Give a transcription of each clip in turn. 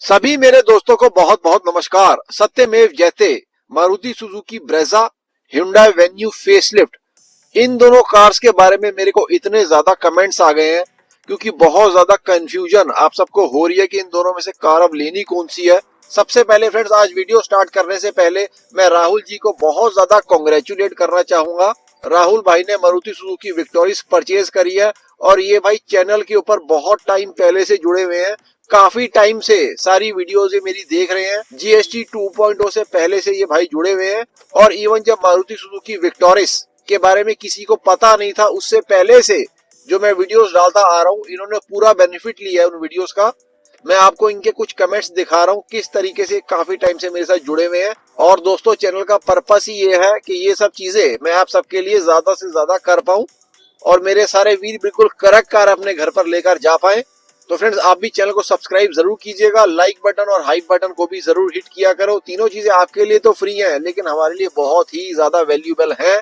सभी मेरे दोस्तों को बहुत बहुत नमस्कार। सत्यमेव जयते, Maruti Suzuki Brezza, hyundai Venue facelift, इन दोनों कार्स के बारे में मेरे को इतने ज्यादा कमेंट्स आ गए हैं क्योंकि बहुत ज्यादा कंफ्यूजन आप सबको हो रही है कि इन दोनों में से कार अब लेनी कौन सी है। सबसे पहले फ्रेंड्स, आज वीडियो स्टार्ट करने से पहले मैं राहुल जी को बहुत ज्यादा कॉन्ग्रेचुलेट करना चाहूंगा। राहुल भाई ने मारुति सुजुकी विक्टोरिस परचेज करी है और ये भाई चैनल के ऊपर बहुत टाइम पहले से जुड़े हुए हैं। काफी टाइम से सारी वीडियोस ये मेरी देख रहे हैं। जीएसटी 2.0 से पहले से ये भाई जुड़े हुए हैं और इवन जब मारुति सुजुकी विक्टोरिस के बारे में किसी को पता नहीं था उससे पहले से जो मैं वीडियोस डालता आ रहा हूँ, इन्होंने पूरा बेनिफिट लिया है उन वीडियोस का। मैं आपको इनके कुछ कमेंट्स दिखा रहा हूँ किस तरीके से काफी टाइम से मेरे साथ जुड़े हुए हैं। और दोस्तों, चैनल का पर्पस ही ये है कि ये सब चीजें मैं आप सबके लिए ज्यादा से ज्यादा कर पाऊं और मेरे सारे वीर बिल्कुल करेक्ट कार अपने घर पर लेकर जा पाए। तो फ्रेंड्स, आप भी चैनल को सब्सक्राइब जरूर कीजिएगा, लाइक बटन और हाइप बटन को भी जरूर हिट किया करो। तीनों चीजें आपके लिए तो फ्री हैं लेकिन हमारे लिए बहुत ही ज्यादा वैल्यूएबल हैं।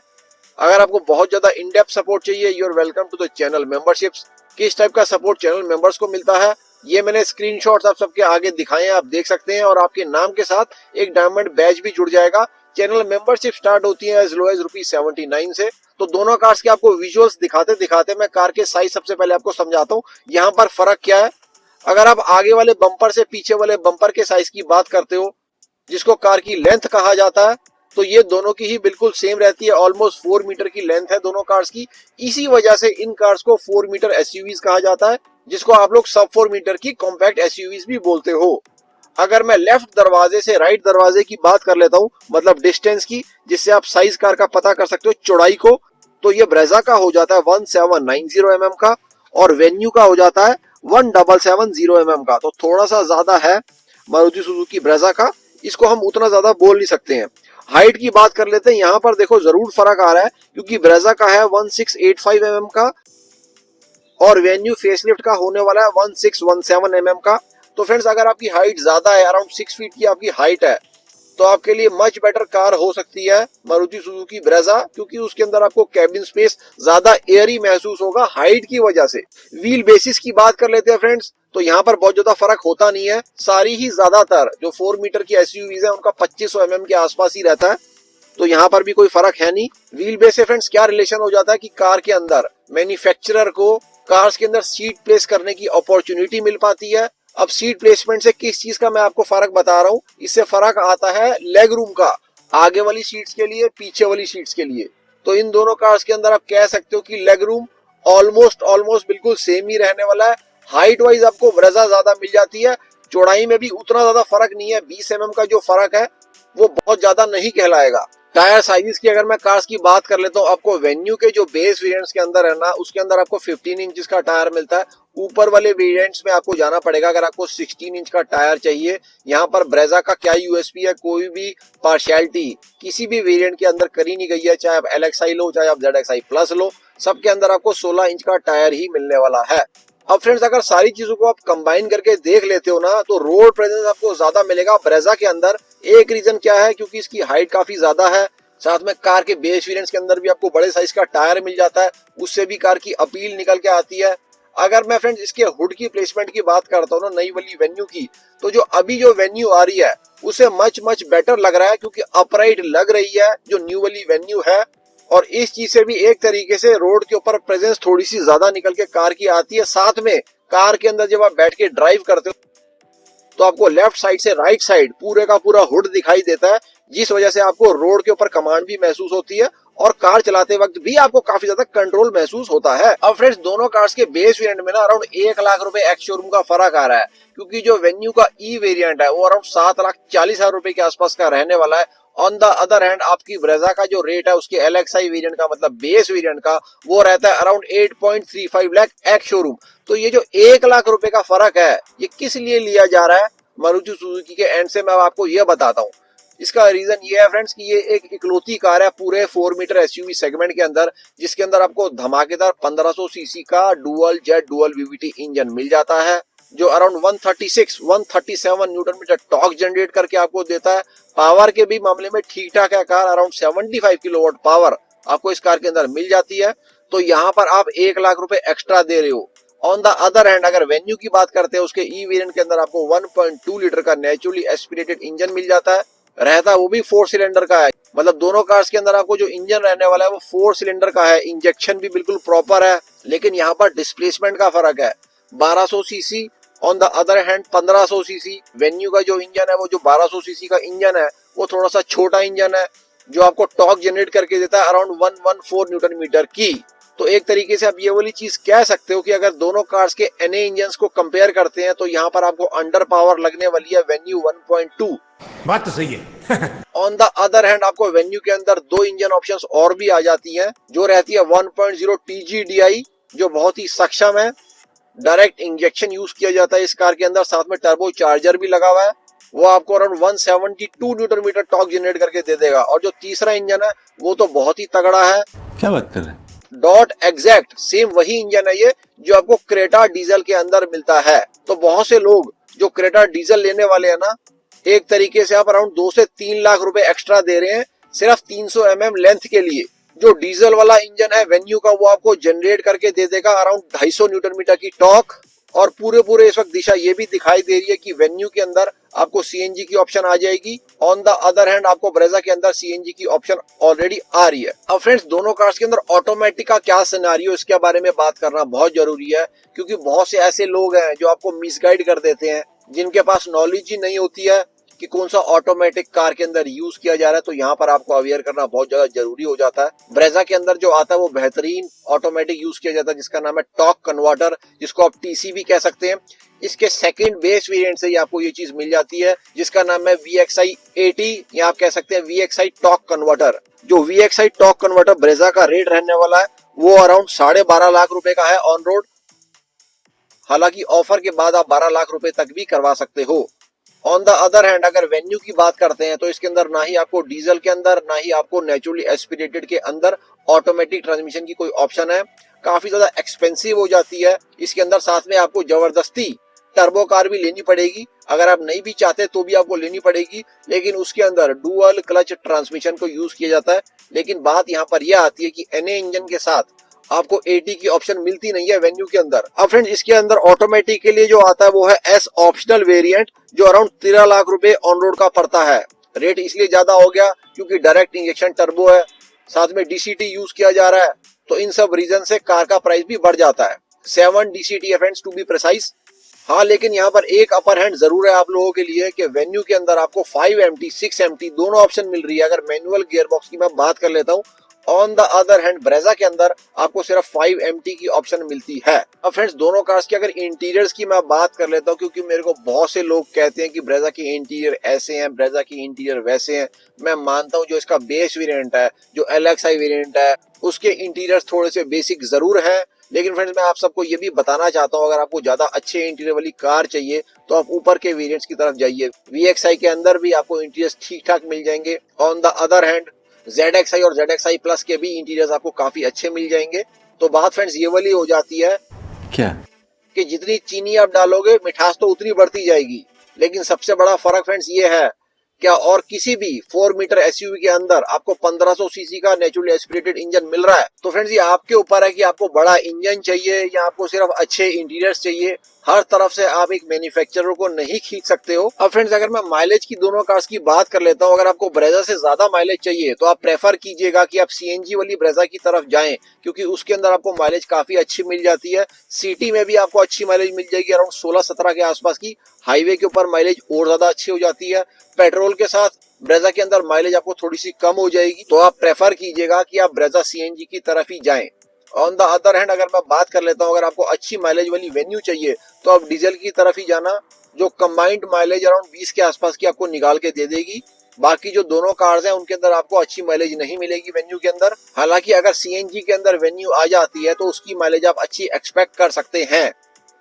अगर आपको बहुत ज्यादा इन डेप्थ सपोर्ट चाहिए, you are welcome to the channel memberships. किस टाइप का सपोर्ट चैनल मेंबर्स को मिलता है ये मैंने स्क्रीनशॉट्स आप सबके आगे दिखाए हैं, आप देख सकते हैं। और आपके नाम के साथ एक डायमंड बैज भी जुड़ जाएगा। चैनल मेंबरशिप स्टार्ट होती है एज लो एज ₹79 से। तो दोनों कार्स के आपको विजुअल्स दिखाते दिखाते मैं कार के साइज सबसे पहले आपको समझाता हूँ, यहाँ पर फर्क क्या है। अगर आप आगे वाले बम्पर से पीछे वाले बम्पर के साइज की बात करते हो, जिसको कार की लेंथ कहा जाता है, तो ये दोनों की ही बिल्कुल सेम रहती है। ऑलमोस्ट 4 मीटर की लेंथ है दोनों कार्स की। इसी वजह से इन कार्स को 4 मीटर एसयूवीज कहा जाता है, जिसको आप लोग सब 4 मीटर की कॉम्पैक्ट एसयूवीज भी बोलते हो। अगर मैं लेफ्ट दरवाजे से राइट दरवाजे की बात कर लेता हूँ, मतलब डिस्टेंस की, जिससे आप साइज कार का पता कर सकते हो चौड़ाई को, तो ये ब्रेजा का हो जाता है 1790 mm का और वेन्यू का हो जाता है 1770 mm का। तो थोड़ा सा ज्यादा है मारुति सुजुकी ब्रेजा का, इसको हम उतना ज्यादा बोल नहीं सकते हैं। हाइट की बात कर लेते हैं, यहाँ पर देखो जरूर फर्क आ रहा है क्योंकि ब्रेजा का है 1685 mm का और वेन्यू फेसलिफ्ट का होने वाला है 1617 mm का। तो फ्रेंड्स, अगर आपकी हाइट ज्यादा है, अराउंड 6 फीट की आपकी हाइट है, तो आपके लिए मच बेटर कार हो सकती है मारुति सुजुकी ब्रेजा, क्योंकि उसके अंदर आपको कैबिन स्पेस ज्यादा एयरी महसूस होगा हाइट की वजह से। व्हील बेसिस की बात कर लेते हैं फ्रेंड्स, तो यहाँ पर बहुत ज्यादा फर्क होता नहीं है। सारी ही ज्यादातर जो 4 मीटर की एसयूवीज है उनका 2500 mm के आसपास ही रहता है, तो यहाँ पर भी कोई फर्क है नहीं। व्हील बेस से फ्रेंड्स क्या रिलेशन हो जाता है कि कार के अंदर मैन्युफैक्चरर को कार्स के अंदर सीट प्लेस करने की अपॉर्चुनिटी मिल पाती है। अब सीट प्लेसमेंट से किस चीज का मैं आपको फर्क बता रहा हूँ, इससे फर्क आता है लेग रूम का, आगे वाली सीट्स के लिए, पीछे वाली सीट्स के लिए। तो इन दोनों कार्स के अंदर आप कह सकते हो कि लेग रूम ऑलमोस्ट बिल्कुल सेम ही रहने वाला है। हाइट वाइज आपको ब्रेजा ज्यादा मिल जाती है, चौड़ाई में भी उतना ज्यादा फर्क नहीं है। 20 mm का जो फर्क है वो बहुत ज्यादा नहीं कहलाएगा। टायर साइज की अगर मैं कार्स की बात कर लेता हूँ, आपको वेन्यू के जो बेस वेरिएंट्स के अंदर है ना, उसके अंदर आपको 15 इंच का टायर मिलता है। ऊपर वाले वेरिएंट्स में आपको जाना पड़ेगा अगर आपको 16 इंच का टायर चाहिए। यहाँ पर ब्रेजा का क्या यूएसपी है, कोई भी पार्शियलिटी किसी भी वेरिएंट के अंदर करी नहीं गई है। चाहे आप LXI लो, चाहे आप ZXI प्लस लो, सबके अंदर आपको 16 इंच का टायर ही मिलने वाला है। अब फ्रेंड्स, अगर सारी चीजों को आप कंबाइन करके देख लेते हो ना, तो रोड प्रेजेंस आपको ज्यादा मिलेगा ब्रेजा के अंदर। एक रीजन क्या है, क्योंकि इसकी हाइट काफी ज्यादा है, साथ में कार के बेस वेरिएंट्स के अंदर भी आपको बड़े साइज का टायर मिल जाता है, उससे भी कार की अपील निकल के आती है। अगर मैं फ्रेंड्स इसके हुड की प्लेसमेंट की बात करता हूँ ना, नई वाली वेन्यू की, तो जो अभी जो वेन्यू आ रही है उसे मच बेटर लग रहा है, क्योंकि अपराइट लग रही है जो न्यू वाली वेन्यू है। और इस चीज से भी एक तरीके से रोड के ऊपर प्रेजेंस थोड़ी सी ज्यादा निकल के कार की आती है। साथ में कार के अंदर जब आप बैठ के ड्राइव करते हो तो आपको लेफ्ट साइड से राइट साइड पूरे का पूरा हुड दिखाई देता है, जिस वजह से आपको रोड के ऊपर कमांड भी महसूस होती है और कार चलाते वक्त भी आपको काफी ज्यादा कंट्रोल महसूस होता है। अब फ्रेंड्स, दोनों कार्स के बेस वेरिएंट में ना अराउंड 1 लाख रुपए एक्स शोरूम का फर्क आ रहा है, क्योंकि जो वेन्यू का ई वेरिएंट है वो अराउंड 7,40,000 रुपए के आसपास का रहने वाला है। ऑन द अदर हैंड आपकी ब्रेजा का जो रेट है उसके LXI वेरिएंट का, मतलब बेस वेरिएंट का, वो रहता है अराउंड 8.35 लाख एक्स शोरूम। तो ये जो 1 लाख रुपए का फर्क है, ये किस लिए लिया जा रहा है मारुति सुजुकी के एंड से, मैं आपको ये बताता हूँ। इसका रीजन ये है फ्रेंड्स कि ये एक इकलौती कार है पूरे 4 मीटर एसयूवी सेगमेंट के अंदर, जिसके अंदर आपको धमाकेदार 1500 सीसी का dual jet dual VVT engine मिल जाता है, जो around 137 newton metre torque generate करके आपको देता है। पावर के भी मामले में ठीक ठाक है कार, अराउंड 75 किलोवाट पावर आपको इस कार के अंदर मिल जाती है। तो यहाँ पर आप 1 लाख रुपए एक्स्ट्रा दे रहे हो। ऑन द अदर हैंड अगर वेन्यू की बात करते हैं, उसके ई वेरिएंट के अंदर आपको 1.2 लीटर का नेचुरली एस्पिरेटेड इंजन मिल जाता है, रहता है वो भी 4 सिलेंडर का है। मतलब दोनों कार्स के अंदर आपको जो इंजन रहने वाला है वो 4 सिलेंडर का है, इंजेक्शन भी बिल्कुल प्रॉपर है। लेकिन यहाँ पर डिस्प्लेसमेंट का फर्क है, 1200 CC on the other hand 1500 CC. Venue का जो इंजन है वो जो 1200 सीसी का इंजन है वो थोड़ा सा छोटा इंजन है, जो आपको टॉर्क जनरेट करके देता है अराउंड 114 न्यूटन मीटर की। तो एक तरीके से आप ये वाली चीज कह सकते हो कि अगर दोनों कार्स के एनए इंजन्स को कंपेयर करते हैं तो यहाँ पर आपको अंडर पावर लगने वाली है वेन्यू 1.2। बात तो सही है। ऑन द अदर हैंड आपको वेन्यू के अंदर दो इंजन ऑप्शंस और भी आ जाती हैं, जो रहती है 1.0 TGDI जो बहुत ही सक्षम है। डायरेक्ट इंजेक्शन यूज किया जाता है इस कार के अंदर, साथ में टर्बो चार्जर भी लगा हुआ है। वो आपको around 172 newton metre torque generate करके दे देगा। और जो तीसरा इंजन है वो तो बहुत ही तगड़ा है। क्या बात कर रहे हैं? डॉट एग्जैक्ट सेम वही इंजन है ये जो आपको क्रेटा डीजल के अंदर मिलता है। तो बहुत से लोग जो क्रेटा डीजल लेने वाले हैं ना, एक तरीके से आप अराउंड 2 से 3 लाख रुपए एक्स्ट्रा दे रहे हैं सिर्फ 300 mm लेंथ के लिए। जो डीजल वाला इंजन है वेन्यू का वो आपको जनरेट करके दे देगा अराउंड 250 न्यूटन मीटर की टॉर्क। और पूरे इस वक्त दिशा ये भी दिखाई दे रही है कि वेन्यू के अंदर आपको सीएनजी की ऑप्शन आ जाएगी। ऑन द अदर हैंड आपको ब्रेजा के अंदर सीएनजी की ऑप्शन ऑलरेडी आ रही है। अब फ्रेंड्स दोनों कार्स के अंदर ऑटोमेटिक का क्या सिनेरियो, इसके बारे में बात करना बहुत जरूरी है, क्योंकि बहुत से ऐसे लोग हैं जो आपको मिसगाइड कर देते हैं, जिनके पास नॉलेज ही नहीं होती है कि कौन सा ऑटोमेटिक कार के अंदर यूज किया जा रहा है। तो यहाँ पर आपको अवेयर करना बहुत ज्यादा जरूरी हो जाता है। ब्रेजा के अंदर जो आता है वो बेहतरीन ऑटोमेटिक यूज किया जाता है, जिसका नाम है टॉर्क कन्वर्टर, जिसको आप टीसी भी कह सकते हैं। इसके सेकंड बेस वेरिएंट से ही आपको ये चीज मिल जाती है, जिसका नाम है VXI 80 या आप कह सकते हैं VXI टॉर्क कन्वर्टर। जो VXI टॉर्क कन्वर्टर ब्रेजा का रेट रहने वाला है वो अराउंड 12.5 लाख रुपए का है ऑन रोड। हालांकि ऑफर के बाद आप 12 लाख रुपए तक भी करवा सकते हो। ऑन द अदर हैंड अगर वेन्यू की बात करते हैं तो इसके अंदर ना ही आपको डीजल के अंदर ना ही आपको नेचुरली एस्पिरेटेड के अंदर ऑटोमेटिक ट्रांसमिशन की कोई ऑप्शन है। काफी ज्यादा एक्सपेंसिव हो जाती है इसके अंदर। साथ में आपको जबरदस्ती टर्बो कार भी लेनी पड़ेगी, अगर आप नहीं भी चाहते तो भी आपको लेनी पड़ेगी। लेकिन उसके अंदर डुअल क्लच ट्रांसमिशन को यूज किया जाता है। लेकिन बात यहाँ पर यह आती है कि एनए इंजन के साथ आपको 80 की ऑप्शन मिलती नहीं है वेन्यू के अंदर। अब फ्रेंड्स इसके अंदर ऑटोमेटिक के लिए जो आता है वो है एस ऑप्शनल वेरिएंट, जो अराउंड 13 लाख रुपए ऑन रोड का पड़ता है। रेट इसलिए ज्यादा हो गया क्योंकि डायरेक्ट इंजेक्शन टर्बो है, साथ में डीसीटी यूज किया जा रहा है, तो इन सब रीजन से कार का प्राइस भी बढ़ जाता है। 7 DCT है फ्रेंड्स टू बी प्रिसाइज। हाँ लेकिन यहाँ पर एक अपर हैंड जरूर है आप लोगों के लिए कि वेन्यू के अंदर आपको 5MT 6MT दोनों ऑप्शन मिल रही है। अगर मैनुअल गियरबॉक्स की मैं बात कर लेता हूँ, on the other hand Brezza के अंदर आपको सिर्फ 5MT की ऑप्शन मिलती है। अब फ्रेंड्स दोनों कार्स की अगर इंटीरियर्स की मैं बात कर लेता हूँ, क्योंकि मेरे को बहुत से लोग कहते हैं कि ब्रेजा की इंटीरियर ऐसे हैं, ब्रेजा की इंटीरियर वैसे हैं। मैं मानता हूँ जो इसका बेस वेरिएंट है, जो LXI वेरिएंट है, उसके इंटीरियर थोड़े से बेसिक जरूर है। लेकिन फ्रेंड्स मैं आप सबको ये भी बताना चाहता हूँ, अगर आपको ज्यादा अच्छे इंटीरियर वाली कार चाहिए तो आप ऊपर के वेरिएंट्स की तरफ जाइए। VXI के अंदर भी आपको इंटीरियर्स ठीक ठाक मिल जाएंगे। On the other hand ZXI और ZXI प्लस के भी इंटीरियर्स आपको काफी अच्छे मिल जाएंगे। तो बात फ्रेंड्स ये वाली हो जाती है क्या कि जितनी चीनी आप डालोगे मिठास तो उतनी बढ़ती जाएगी। लेकिन सबसे बड़ा फर्क फ्रेंड्स ये है, क्या और किसी भी 4 मीटर SUV के अंदर आपको 1500 सीसी का नेचुरली एस्पिरेटेड इंजन मिल रहा है? तो फ्रेंड्स ये आपके ऊपर है कि आपको बड़ा इंजन चाहिए या आपको सिर्फ अच्छे इंटीरियर्स चाहिए। हर तरफ से आप एक मैन्युफैक्चरर को नहीं खींच सकते हो। अब फ्रेंड्स अगर मैं माइलेज की दोनों कार्स की बात कर लेता हूँ, अगर आपको ब्रेजा से ज्यादा माइलेज चाहिए तो आप प्रेफर कीजिएगा कि आप CNG वाली ब्रेजा की तरफ जाएं, क्योंकि उसके अंदर आपको माइलेज काफी अच्छी मिल जाती है। सिटी में भी आपको अच्छी माइलेज मिल जाएगी, अराउंड 16-17 के आसपास की। हाईवे के ऊपर माइलेज और ज्यादा अच्छी हो जाती है। पेट्रोल के साथ ब्रेजा के अंदर माइलेज आपको थोड़ी सी कम हो जाएगी, तो आप प्रेफर कीजिएगा कि आप ब्रेजा CNG की तरफ ही जाएं। ऑन द अदर हैंड अगर मैं बात कर लेता हूँ, अगर आपको अच्छी माइलेज वाली वेन्यू चाहिए तो आप डीजल की तरफ ही जाना, जो कंबाइंड माइलेज अराउंड 20 के आसपास की आपको निकाल के दे देगी। बाकी जो दोनों कार्स हैं उनके अंदर आपको अच्छी माइलेज नहीं मिलेगी वेन्यू के अंदर। हालांकि अगर CNG के अंदर वेन्यू आ जाती है तो उसकी माइलेज आप अच्छी एक्सपेक्ट कर सकते हैं।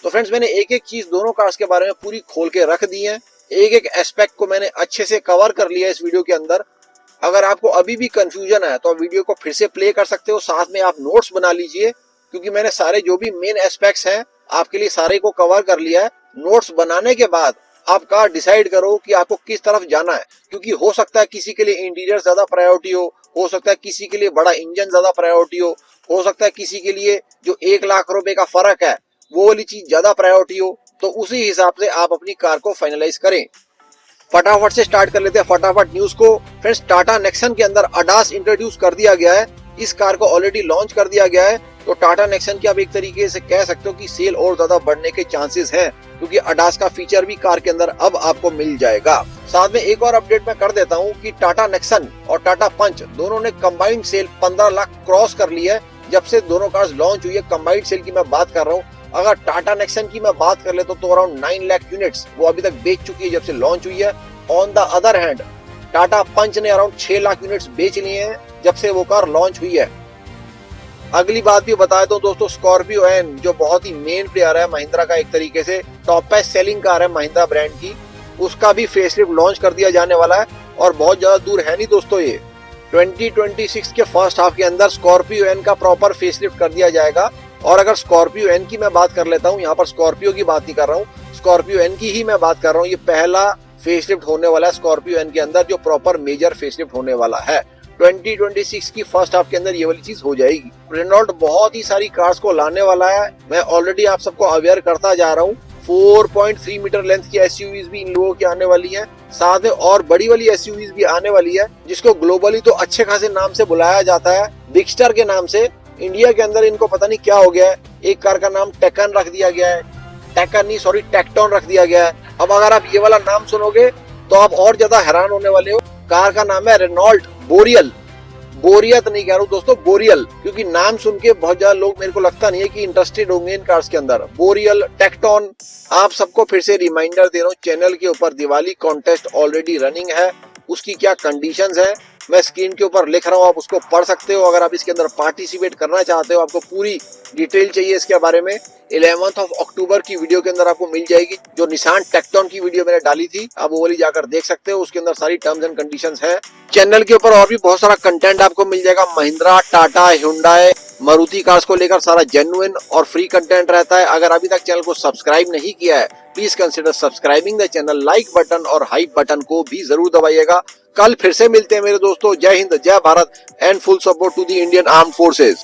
तो फ्रेंड्स मैंने एक एक चीज दोनों कार्स के बारे में पूरी खोल के रख दी है, एक एक एस्पेक्ट को मैंने अच्छे से कवर कर लिया इस वीडियो के अंदर। अगर आपको अभी भी कंफ्यूजन है तो आप वीडियो को फिर से प्ले कर सकते हो, साथ में आप नोट्स बना लीजिए, क्योंकि मैंने सारे जो भी मेन एस्पेक्ट्स हैं आपके लिए सारे को कवर कर लिया है। नोट्स बनाने के बाद आप कार डिसाइड करो कि आपको किस तरफ जाना है, क्योंकि हो सकता है किसी के लिए इंटीरियर ज्यादा प्रायोरिटी हो सकता है किसी के लिए बड़ा इंजन ज्यादा प्रायोरिटी हो सकता है किसी के लिए जो 1 लाख रुपए का फर्क है वो वाली चीज ज्यादा प्रायोरिटी हो, तो उसी हिसाब से आप अपनी कार को फाइनलाइज करें। फटाफट से स्टार्ट कर लेते हैं फटाफट न्यूज को। फ्रेंड्स, टाटा नेक्सन के अंदर अडास इंट्रोड्यूस कर दिया गया है। इस कार को ऑलरेडी लॉन्च कर दिया गया है, तो टाटा नेक्सन की आप एक तरीके से कह सकते हो कि सेल और ज्यादा बढ़ने के चांसेस हैं, क्योंकि अडास का फीचर भी कार के अंदर अब आपको मिल जाएगा। साथ में एक और अपडेट मैं कर देता हूं कि टाटा नेक्सन और टाटा पंच दोनों ने कंबाइंड सेल 15 लाख क्रॉस कर ली है जब से दोनों कार्स लॉन्च हुई है। कंबाइंड सेल की मैं बात कर रहा हूँ। अगर टाटा नेक्सन की मैं बात कर ले तो अराउंड 9 लाख यूनिट्स वो अभी तक बेच चुकी है जब से लॉन्च हुई है। On the other hand Tata Punch ने अराउंड 6 लाख यूनिट्स बेच लिए हैं जब से वो कार लॉन्च हुई है। अगली बात भी बता दो दोस्तों, स्कॉर्पियो एन जो बहुत ही मेन प्लेयर है महिंद्रा का, एक तरीके से टॉप बेस्ट सेलिंग कार है महिंद्रा ब्रांड की, उसका भी फेसलिफ्ट लॉन्च कर दिया जाने वाला है और बहुत ज्यादा दूर है नहीं दोस्तों। ये 2026 के फर्स्ट हाफ के अंदर स्कॉर्पियो एन का प्रॉपर फेसलिफ्ट कर दिया जाएगा। और अगर स्कॉर्पियो एन की मैं बात कर लेता हूँ, यहाँ पर स्कॉर्पियो की बात नहीं कर रहा हूँ, स्कॉर्पियो एन की ही मैं बात कर रहा हूँ। ये पहला फेसलिफ्ट होने वाला है स्कॉर्पियो एन के अंदर जो प्रॉपर मेजर फेसलिफ्ट होने वाला है। 2026 की फर्स्ट हाफ के अंदर ये वाली चीज हो जाएगी। रेनॉल्ट बहुत ही सारी कार्स को लाने वाला है, मैं ऑलरेडी आप सबको अवेयर करता जा रहा हूँ। 4.3 मीटर लेंथ की एसयूवीज भी इन लोगों की आने वाली है, साथ में और बड़ी वाली एसयूवीज भी आने वाली है, जिसको ग्लोबली तो अच्छे खासे नाम से बुलाया जाता है, बिगस्टर के नाम से। इंडिया के अंदर इनको पता नहीं क्या हो गया है, एक कार का नाम टेकन रख दिया गया है, टेक्टोन रख दिया गया है। अब अगर आप ये वाला नाम सुनोगे तो आप और ज्यादा हैरान होने वाले हो। कार का नाम है रेनॉल्ट बोरियल। बोरियत नहीं कह रहा हूँ दोस्तों, बोरियल, क्योंकि नाम सुन के बहुत ज्यादा लोग मेरे को लगता नहीं है कि इंटरेस्टेड होंगे इन कार्स के अंदर। बोरियल, टेक्टोन। आप सबको फिर से रिमाइंडर दे रहा हूँ, चैनल के ऊपर दिवाली कॉन्टेस्ट ऑलरेडी रनिंग है, उसकी क्या कंडीशंस है मैं स्क्रीन के ऊपर लिख रहा हूँ, आप उसको पढ़ सकते हो। अगर आप इसके अंदर पार्टिसिपेट करना चाहते हो, आपको पूरी डिटेल चाहिए इसके बारे में, 11 अक्टूबर की वीडियो के अंदर आपको मिल जाएगी। जो निसान टेक्टोन की वीडियो मैंने डाली थी, आप वो वाली जाकर देख सकते हो, उसके अंदर सारी टर्म्स एंड कंडीशंस है। चैनल के ऊपर और भी बहुत सारा कंटेंट आपको मिल जाएगा, महिंद्रा, टाटा, हुंडई, मारुति कार्स को लेकर सारा जेन्युइन और फ्री कंटेंट रहता है। अगर अभी तक चैनल को सब्सक्राइब नहीं किया है, please consider subscribing the channel, like button और हाइप बटन को भी जरूर दबाइएगा। कल फिर से मिलते हैं मेरे दोस्तों। जय हिंद, जय Bharat and full support to the Indian armed forces.